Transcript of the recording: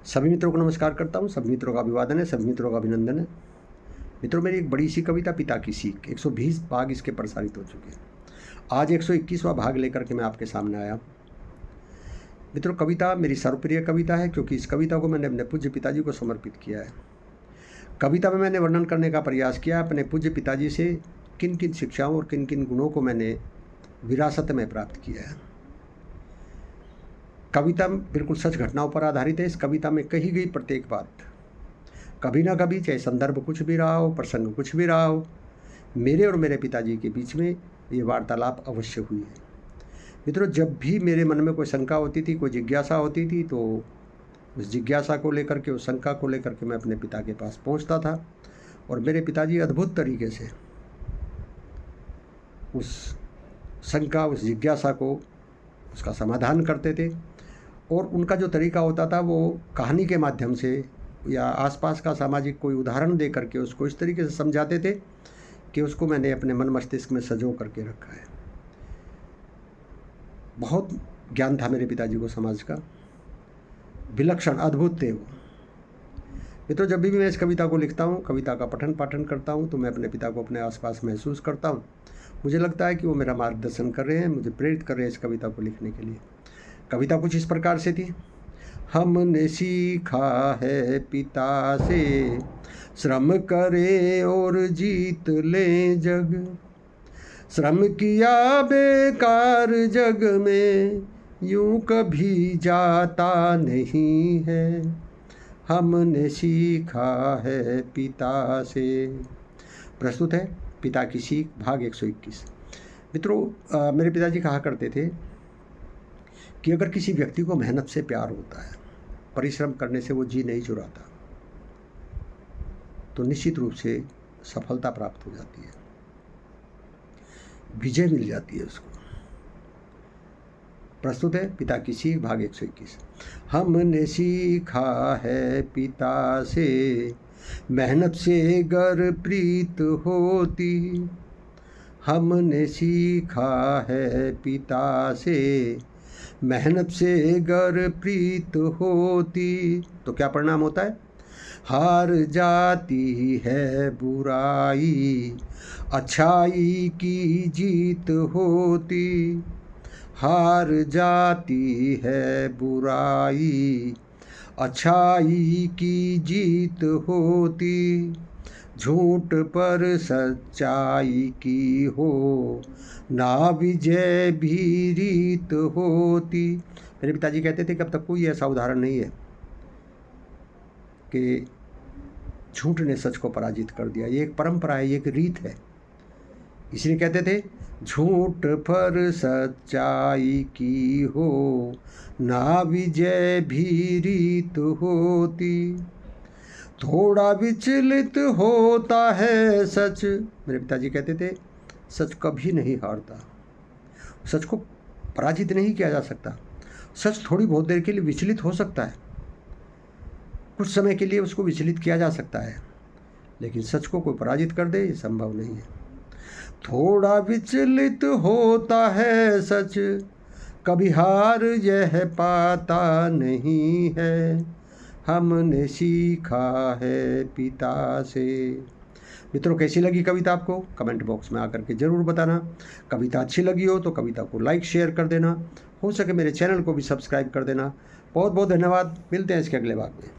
सभी मित्रों को नमस्कार करता हूँ। सभी मित्रों का अभिवादन है, सभी मित्रों का अभिनंदन है। मित्रों, मेरी एक बड़ी सी कविता पिता की सीख 120 भाग इसके प्रसारित हो चुके हैं। आज 121वां भाग लेकर के मैं आपके सामने आया। मित्रों, कविता मेरी सर्वप्रिय कविता है क्योंकि इस कविता को मैंने अपने पूज्य पिताजी को समर्पित किया है। कविता में मैंने वर्णन करने का प्रयास किया अपने पूज्य पिताजी से किन किन शिक्षाओं और किन किन गुणों को मैंने विरासत में प्राप्त किया है। कविता बिल्कुल सच घटनाओं पर आधारित है। इस कविता में कही गई प्रत्येक बात कभी ना कभी, चाहे संदर्भ कुछ भी रहा हो, प्रसंग कुछ भी रहा हो, मेरे और मेरे पिताजी के बीच में ये वार्तालाप अवश्य हुई है। मित्रों, जब भी मेरे मन में कोई शंका होती थी, कोई जिज्ञासा होती थी, तो उस जिज्ञासा को लेकर के, उस शंका को लेकर के मैं अपने पिता के पास पहुंचता था और मेरे पिताजी अद्भुत तरीके से उस शंका, उस जिज्ञासा को, उसका समाधान करते थे। और उनका जो तरीका होता था वो कहानी के माध्यम से या आसपास का सामाजिक कोई उदाहरण दे करके उसको इस तरीके से समझाते थे कि उसको मैंने अपने मन मस्तिष्क में संजो करके रखा है। बहुत ज्ञान था मेरे पिताजी को समाज का, विलक्षण, अद्भुत थे वो। मित्रों, जब भी मैं इस कविता को लिखता हूँ, कविता का पठन पाठन करता हूँ, तो मैं अपने पिता को अपने आसपास महसूस करता हूँ। मुझे लगता है कि वो मेरा मार्गदर्शन कर रहे हैं, मुझे प्रेरित कर रहे हैं इस कविता को लिखने के लिए। कविता कुछ इस प्रकार से थी। हमने सीखा है पिता से, श्रम करे और जीत ले जग, श्रम किया बेकार जग में यूं कभी जाता नहीं है। हमने सीखा है पिता से। प्रस्तुत है पिता की सीख, भाग 121। मित्रों, मेरे पिताजी कहा करते थे कि अगर किसी व्यक्ति को मेहनत से प्यार होता है, परिश्रम करने से वो जी नहीं चुराता, तो निश्चित रूप से सफलता प्राप्त हो जाती है, विजय मिल जाती है उसको। प्रस्तुत है पिता की सीख, भाग 121। हमने सीखा है पिता से, मेहनत से गर प्रीत होती। हमने सीखा है पिता से, मेहनत से गर प्रीत होती, तो क्या परिणाम होता है? हार जाती है बुराई, अच्छाई की जीत होती। हार जाती है बुराई, अच्छाई की जीत होती। झूठ पर सच्चाई की हो, ना विजय भी रीत होती। मेरे पिताजी कहते थे कि अब तक कोई ऐसा उदाहरण नहीं है कि झूठ ने सच को पराजित कर दिया। ये एक परंपरा है, ये एक रीत है। इसलिए कहते थे, झूठ पर सच्चाई की हो, ना विजय भी रीत होती। थोड़ा विचलित होता है सच। मेरे पिताजी कहते थे, सच कभी नहीं हारता, सच को पराजित नहीं किया जा सकता। सच थोड़ी बहुत देर के लिए विचलित हो सकता है, कुछ समय के लिए उसको विचलित किया जा सकता है, लेकिन सच को कोई पराजित कर दे, ये संभव नहीं है। थोड़ा विचलित होता है सच, कभी हार यह पाता नहीं है। हमने सीखा है पिता से। मित्रों, कैसी लगी कविता आपको? कमेंट बॉक्स में आकर के ज़रूर बताना। कविता अच्छी लगी हो तो कविता को लाइक शेयर कर देना, हो सके मेरे चैनल को भी सब्सक्राइब कर देना। बहुत बहुत धन्यवाद। मिलते हैं इसके अगले भाग में।